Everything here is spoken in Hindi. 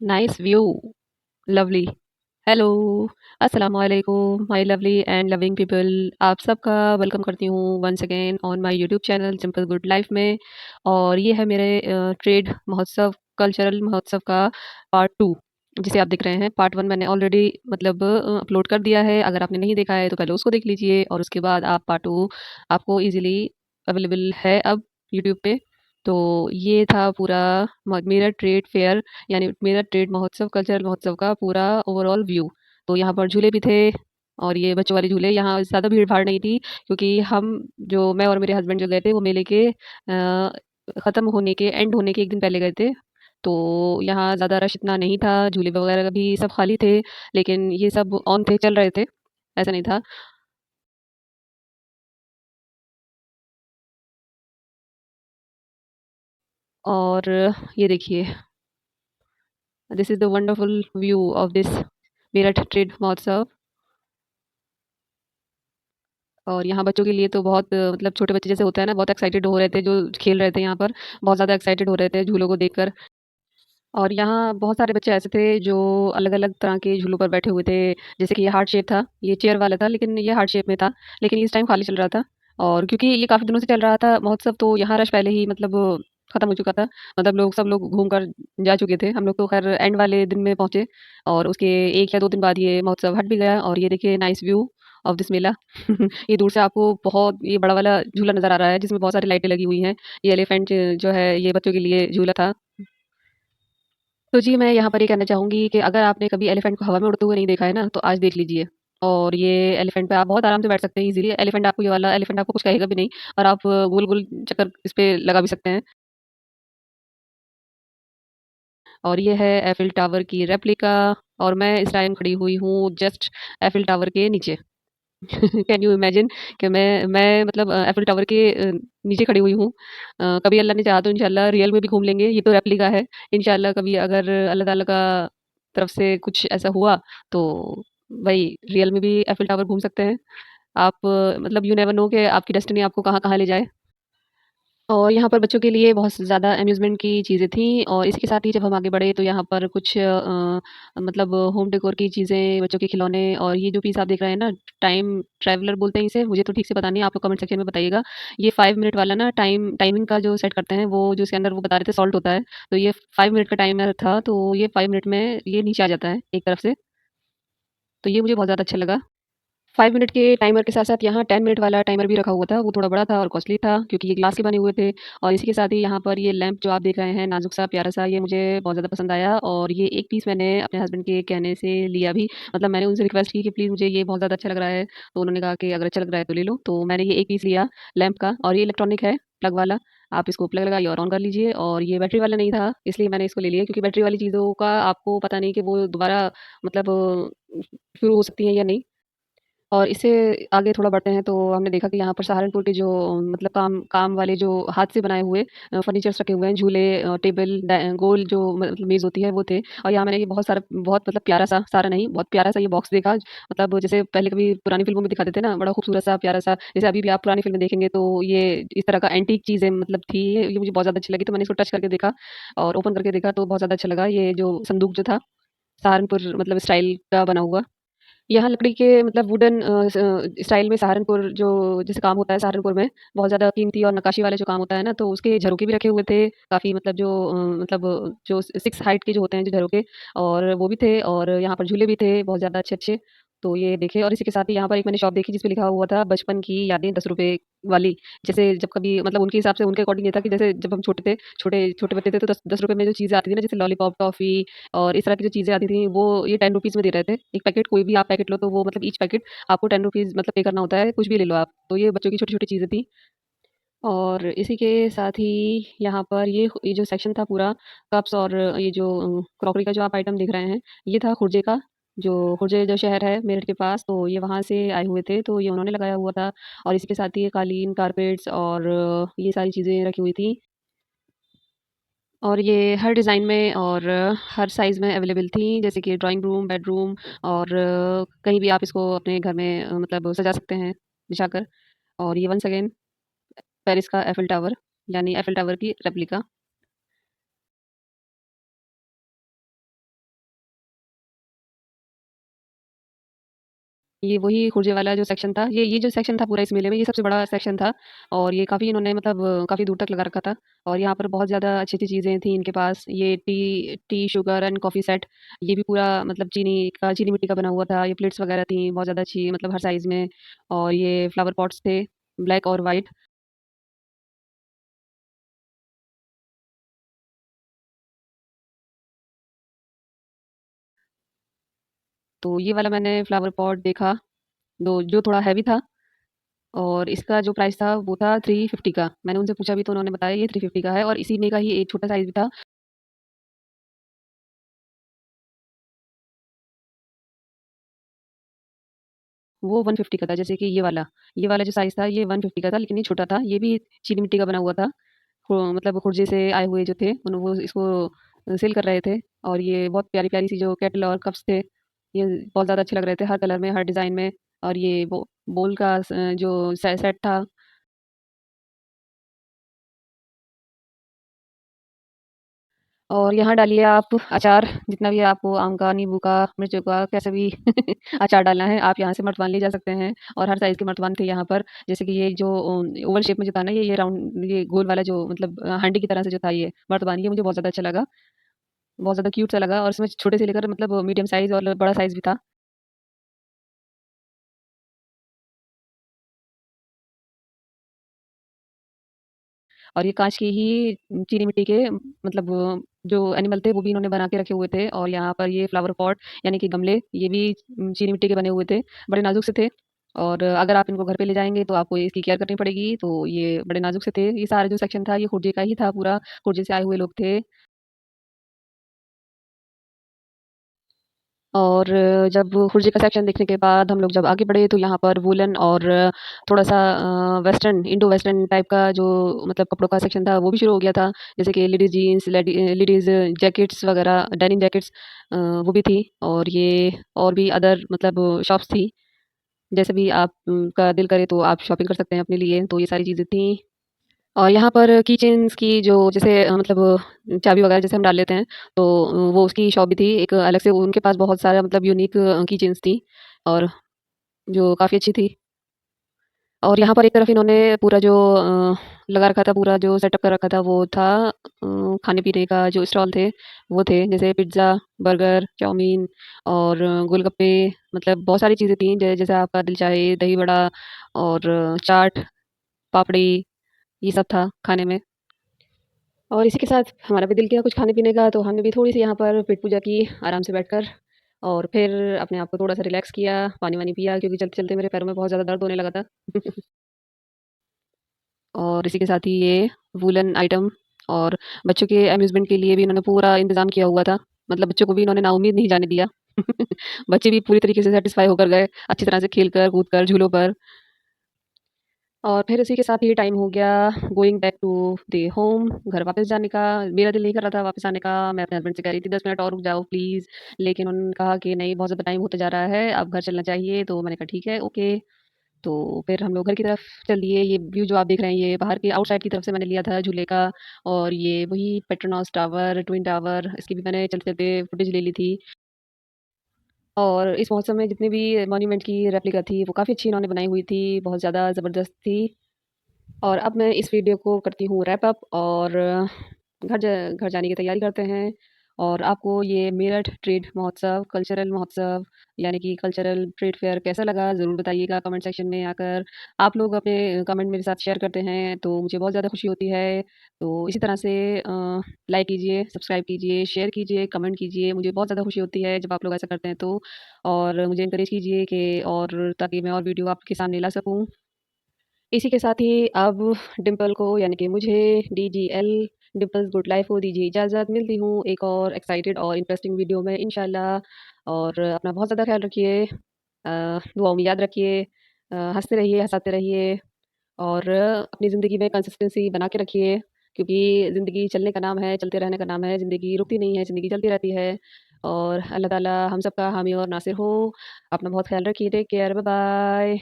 Nice view, lovely. हेलो, अस्सलाम वालेकुम my lovely and loving people. आप सबका वेलकम करती हूँ once again on my YouTube channel Simple Good Life में। और ये है मेरे ट्रेड महोत्सव, कल्चरल महोत्सव का पार्ट टू, जिसे आप देख रहे हैं। पार्ट वन मैंने ऑलरेडी मतलब अपलोड कर दिया है। अगर आपने नहीं देखा है तो पहले उसको देख लीजिए और उसके बाद आप पार्ट टू आपको इजीली अवेलेबल है अब यूट्यूब पे। तो ये था पूरा मेरा ट्रेड फेयर, यानी मेरा ट्रेड महोत्सव, कल्चरल महोत्सव का पूरा ओवरऑल व्यू। तो यहाँ पर झूले भी थे, और ये बच्चों वाले झूले। यहाँ ज़्यादा भीड़ भाड़ नहीं थी, क्योंकि मैं और मेरे हस्बैंड जो गए थे वो मेले के ख़त्म होने के, एंड होने के एक दिन पहले गए थे। तो यहाँ ज़्यादा रश इतना नहीं था, झूले वगैरह भी सब खाली थे। लेकिन ये सब ऑन थे, चल रहे थे, ऐसा नहीं था। और ये देखिए, this is the wonderful view of this Meerut trade महोत्सव। और यहाँ बच्चों के लिए तो बहुत मतलब छोटे बच्चे जैसे होता है ना, बहुत एक्साइटेड हो रहे थे जो खेल रहे थे यहाँ पर। बहुत ज़्यादा एक्साइटेड हो रहे थे झूलों को देखकर। और यहाँ बहुत सारे बच्चे ऐसे थे जो अलग-अलग तरह के झूलों पर बैठे हुए थे। जैसे कि ये हार्ट शेप था, ये चेयर वाला था, लेकिन ये हार्ट शेप में था। लेकिन इस टाइम खाली चल रहा था। और क्योंकि ये काफ़ी दिनों से चल रहा था महोत्सव, तो यहाँ रश पहले ही मतलब खत्म हो चुका था। मतलब सब लोग घूम कर जा चुके थे। हम लोग तो खैर एंड वाले दिन में पहुँचे, और उसके 1 या 2 दिन बाद ये महोत्सव हट भी गया। और ये देखिए, नाइस व्यू ऑफ दिस मेला। ये दूर से आपको बहुत ये बड़ा वाला झूला नज़र आ रहा है, जिसमें बहुत सारी लाइटें लगी हुई हैं। ये एलिफेंट जो है, ये बच्चों के लिए झूला था। तो जी, मैं यहाँ पर ये कहना चाहूँगी कि अगर आपने कभी एलिफेंट को हवा में उड़ते हुए नहीं देखा है ना, तो आज देख लीजिए। और ये एलिफेंट पे आप बहुत आराम से बैठ सकते हैं इज़िली। एलिफेंट आपको, ये वाला एलिफेंट आपको कुछ कहेगा भी नहीं, और आप गोल-गोल चक्कर इस पे लगा भी सकते हैं। और ये है एफिल टावर की रेप्लिका, और मैं इस टाइम खड़ी हुई हूँ जस्ट एफिल टावर के नीचे। कैन यू इमेजिन कि मैं मतलब एफिल टावर के नीचे खड़ी हुई हूँ। कभी अल्लाह ने चाहा तो इंशाल्लाह रियल में भी घूम लेंगे। ये तो रेप्लिका है। इंशाल्लाह कभी अगर अल्लाह ताला का तरफ से कुछ ऐसा हुआ, तो वही रियल में भी एफिल टावर घूम सकते हैं। आप मतलब यू नेवर नो कि आपकी डेस्टिनी आपको कहाँ-कहाँ ले जाए। और यहाँ पर बच्चों के लिए बहुत ज़्यादा अम्यूज़मेंट की चीज़ें थीं। और इसी के साथ ही जब हम आगे बढ़े, तो यहाँ पर कुछ मतलब होम डेकोर की चीज़ें, बच्चों के खिलौने। और ये जो पीस आप देख रहे हैं ना, टाइम ट्रैवलर बोलते हैं इसे, मुझे तो ठीक से पता नहीं है, आप लोग कमेंट सेक्शन में बताइएगा। ये 5 मिनट वाला ना, टाइमिंग का जो सेट करते हैं, वो जो इसके अंदर वो बता रहे थे सॉल्ट होता है। तो ये 5 मिनट का टाइमर था, तो ये 5 मिनट में ये नीचे आ जाता है एक तरफ से। तो ये मुझे बहुत ज़्यादा अच्छा लगा। 5 मिनट के टाइमर के साथ-साथ यहाँ 10 मिनट वाला टाइमर भी रखा हुआ था। वो थोड़ा बड़ा था और कॉस्टली था, क्योंकि ये ग्लास के बने हुए थे। और इसी के साथ ही यहाँ पर ये लैंप जो आप देख रहे हैं, नाज़ुक-सा, प्यारा-सा, ये मुझे बहुत ज़्यादा पसंद आया। और ये एक पीस मैंने अपने हस्बैंड के कहने से लिया भी। मतलब मैंने उनसे रिक्वेस्ट की कि प्लीज़ मुझे ये बहुत ज़्यादा अच्छा लग रहा है। तो उन्होंने कहा कि अगर अच्छा लग रहा है तो ले लो। तो मैंने ये एक पीस लिया लैंप का, और ये इलेक्ट्रॉनिक है, प्लग वाला। आप इसको प्लग लगाइए और ऑन कर लीजिए। और ये बैटरी वाला नहीं था, इसलिए मैंने इसको ले लिया, क्योंकि बैटरी वाली चीज़ों का आपको पता नहीं कि वो दोबारा मतलब शुरू हो सकती हैं या नहीं। और इससे आगे थोड़ा बढ़ते हैं, तो हमने देखा कि यहाँ पर सहारनपुर के जो मतलब काम काम वाले जो हाथ से बनाए हुए फर्नीचर्स रखे हुए हैं, झूले, टेबल, गोल जो मतलब मेज़ होती है, वो थे। और यहाँ मैंने ये बहुत मतलब प्यारा सा, सारा नहीं, बहुत प्यारा सा ये बॉक्स देखा। मतलब जैसे पहले कभी पुरानी फिल्मों में दिखाते थे ना, बड़ा खूबसूरत सा, प्यारा सा। जैसे अभी भी आप पुरानी फिल्में देखेंगे, तो ये इस तरह का एंटीक चीज़ें मतलब थी। ये मुझे बहुत ज़्यादा अच्छी लगी, तो मैंने इसको टच करके देखा और ओपन करके देखा, तो बहुत ज़्यादा अच्छा लगा। ये जो संदूक जो था, सहारनपुर मतलब स्टाइल का बना हुआ। यहाँ लकड़ी के मतलब वुडन स्टाइल में सहारनपुर जो जैसे काम होता है सहारनपुर में, बहुत ज़्यादा कीमती और नक्काशी वाले जो काम होता है ना, तो उसके झरोखे भी रखे हुए थे। काफ़ी मतलब मतलब जो 6 हाइट के जो होते हैं जो झरोखे, और वो भी थे। और यहाँ पर झूले भी थे बहुत ज़्यादा अच्छे-अच्छे। तो ये देखे, और इसी के साथ ही यहाँ पर एक मैंने शॉप देखी, जिस पे लिखा हुआ था बचपन की यादें ₹10 वाली। जैसे जब कभी मतलब उनके हिसाब से, उनके अकॉर्डिंग ये था कि जैसे जब हम छोटे थे, छोटे बच्चे थे, तो ₹10 में जो चीज़ें आती थी ना, जैसे लॉलीपॉप, टॉफ़ी और इस तरह की जो चीज़ें आती थी, वो ये ₹10 में दे रहे थे। एक पैकेट, कोई भी आप पैकेट लो, तो वो मतलब ईच पैकेट आपको ₹10 मतलब पे करना होता है, कुछ भी ले लो आप। तो ये बच्चों की छोटी-छोटी चीज़ें थी। और इसी के साथ ही यहाँ पर ये जो सेक्शन था पूरा, कप्स और ये जो क्रॉकरी का जो आप आइटम देख रहे हैं, ये था खुर्जे का। जो खुर्जे जो शहर है मेरठ के पास, तो ये वहाँ से आए हुए थे, तो ये उन्होंने लगाया हुआ था। और इसके साथ ही ये कालीन, कारपेट्स और ये सारी चीज़ें रखी हुई थी। और ये हर डिज़ाइन में और हर साइज़ में अवेलेबल थी, जैसे कि ड्राइंग रूम, बेडरूम, और कहीं भी आप इसको अपने घर में मतलब सजा सकते हैं बिछाकर। और ये वन्स अगेन पेरिस का एफिल टावर, यानी एफिल टावर की रेप्लिका। ये वही खुर्जे वाला जो सेक्शन था, ये जो सेक्शन था पूरा इस मेले में, ये सबसे बड़ा सेक्शन था और ये काफ़ी इन्होंने मतलब काफ़ी दूर तक लगा रखा था और यहाँ पर बहुत ज़्यादा अच्छी-अच्छी चीज़ें थी इनके पास। ये T T, sugar and coffee set, ये भी पूरा मतलब चीनी मिट्टी का बना हुआ था। ये प्लेट्स वगैरह थी, बहुत ज़्यादा अच्छी मतलब हर साइज़ में और ये फ्लावर पॉट्स थे, ब्लैक और व्हाइट। तो ये वाला मैंने फ्लावर पॉट देखा, जो थोड़ा हैवी था और इसका जो प्राइस था वो था 350 का। मैंने उनसे पूछा भी तो उन्होंने बताया ये 350 का है और इसी में का ही एक छोटा साइज़ भी था, वो 150 का था। जैसे कि ये वाला जो साइज़ था ये 150 का था लेकिन ये छोटा था। ये भी चीनी मिट्टी का बना हुआ था। मतलब खुर्जे से आए हुए जो थे वो इसको सेल कर रहे थे और ये बहुत प्यारी-प्यारी सी जो केटल और कप्स थे, ये बहुत ज़्यादा अच्छे लग रहे थे हर कलर में, हर डिज़ाइन में और ये बोल का जो सेट था। और यहाँ डालिए आप अचार, जितना भी आपको आम का, नींबू का, मिर्चों का, कैसा भी अचार डालना है, आप यहाँ से मर्तबान ले जा सकते हैं और हर साइज़ के मर्तबान थे यहाँ पर। जैसे कि ये जो ओवल शेप में जो था ना, ये राउंड, ये गोल वाला जो मतलब हांडी की तरह से जो था ये मर्तबान, ये मुझे बहुत ज़्यादा अच्छा लगा। बहुत ज़्यादा क्यूट सा लगा और इसमें छोटे से लेकर मतलब मीडियम साइज़ और बड़ा साइज़ भी था। और ये काँच की ही चीनी मिट्टी के मतलब जो एनिमल थे वो भी इन्होंने बना के रखे हुए थे और यहाँ पर ये फ्लावर पॉट यानी कि गमले, ये भी चीनी मिट्टी के बने हुए थे, बड़े नाज़ुक से थे और अगर आप इनको घर पे ले जाएँगे तो आपको इसकी केयर करनी पड़ेगी, तो ये बड़े नाज़ुक से थे। ये सारा जो सेक्शन था ये खुर्जे का ही था पूरा, खुर्जे से आए हुए लोग थे। और जब खुर्जे का सेक्शन देखने के बाद हम लोग जब आगे बढ़े तो यहाँ पर वूलन और थोड़ा-सा वेस्टर्न, इंडो वेस्टर्न टाइप का जो मतलब कपड़ों का सेक्शन था वो भी शुरू हो गया था। जैसे कि लेडीज़ जीन्स, लेडीज़ जैकेट्स वगैरह, डेनिम जैकेट्स वो भी थी और ये और भी अदर मतलब शॉप्स थी। जैसे भी आप का दिल करे तो आप शॉपिंग कर सकते हैं अपने लिए, तो ये सारी चीज़ें थी। और यहाँ पर की चेन्स की जो जैसे मतलब चाबी वगैरह जैसे हम डाल लेते हैं, तो वो उसकी शॉप भी थी। एक अलग से उनके पास बहुत सारा मतलब यूनिक की चेन्स थी और जो काफ़ी अच्छी थी। और यहाँ पर एक तरफ इन्होंने पूरा जो लगा रखा था, पूरा जो सेटअप कर रखा था वो था खाने-पीने का जो स्टॉल थे, वो थे। जैसे पिज़्ज़ा, बर्गर, चाउमीन और गोलगप्पे, मतलब बहुत सारी चीज़ें थी। जैसा आपका दिल चाहे, दही बड़ा और चाट, पापड़ी, ये सब था खाने में। और इसी के साथ हमारा भी दिल किया कुछ खाने-पीने का, तो हमने भी थोड़ी-सी यहाँ पर पेट पूजा की आराम से बैठकर और फिर अपने आप को थोड़ा-सा रिलैक्स किया, पानी-वानी पिया क्योंकि चलते-चलते मेरे पैरों में बहुत ज़्यादा दर्द होने लगा था। और इसी के साथ ही ये वूलन आइटम और बच्चों के अम्यूज़मेंट के लिए भी इन्होंने पूरा इंतज़ाम किया हुआ था। मतलब बच्चों को भी इन्होंने नाउम्मीद नहीं जाने दिया। बच्चे भी पूरी तरीके से सैटिस्फ़ाई होकर गए, अच्छी तरह से खेल-कर, कूद-कर झूलों पर। और फिर उसी के साथ ये टाइम हो गया going back to the home, घर वापस जाने का। मेरा दिल नहीं कर रहा था वापस आने का। मैं अपने हस्बैंड से कह रही थी 10 मिनट और रुक जाओ प्लीज़, लेकिन उन्होंने कहा कि नहीं, बहुत ज़्यादा टाइम होता जा रहा है, अब घर चलना चाहिए। तो मैंने कहा ठीक है, ओके। तो फिर हम लोग घर की तरफ चल दिए। ये व्यू जो आप देख रहे हैं ये बाहर के आउटसाइड की तरफ से मैंने लिया था झूले का और ये वही पेट्रोनॉस टावर, ट्विन टावर, इसकी भी मैंने चलते-चलते फुटेज ले ली थी। और इस महोत्सव में जितनी भी मॉन्यूमेंट की रेप्लिका थी वो काफ़ी अच्छी इन्होंने बनाई हुई थी, बहुत ज़्यादा ज़बरदस्त थी। और अब मैं इस वीडियो को करती हूँ रैप अप और घर जाने की तैयारी करते हैं। और आपको ये मेरठ ट्रेड महोत्सव, कल्चरल महोत्सव यानी कि कल्चरल ट्रेड फेयर कैसा लगा ज़रूर बताइएगा कमेंट सेक्शन में आकर। आप लोग अपने कमेंट मेरे साथ शेयर करते हैं तो मुझे बहुत ज़्यादा खुशी होती है। तो इसी तरह से लाइक कीजिए, सब्सक्राइब कीजिए, शेयर कीजिए, कमेंट कीजिए, मुझे बहुत ज़्यादा खुशी होती है जब आप लोग ऐसा करते हैं तो। और मुझे एनकरेज कीजिए कि और ताकि मैं और वीडियो आपके सामने ला सकूँ। इसी के साथ ही अब डिम्पल को यानी कि मुझे डीजीएल डिम्पल्स गुड लाइफ को दीजिए इजाज़त। मिलती हूँ एक और एक्साइटेड और इंटरेस्टिंग वीडियो में इंशाल्लाह। और अपना बहुत ज़्यादा ख्याल रखिए, दुआओं में याद रखिए, हंसते रहिए, हंसाते रहिए और अपनी ज़िंदगी में कंसिस्टेंसी बना के रखिए क्योंकि ज़िंदगी चलने का नाम है, चलते रहने का नाम है। ज़िंदगी रुकती नहीं है, ज़िंदगी चलती रहती है। और अल्लाह ताला हम सबका हामी और नासिर हो। अपना बहुत ख्याल रखिए। Take care, bye bye.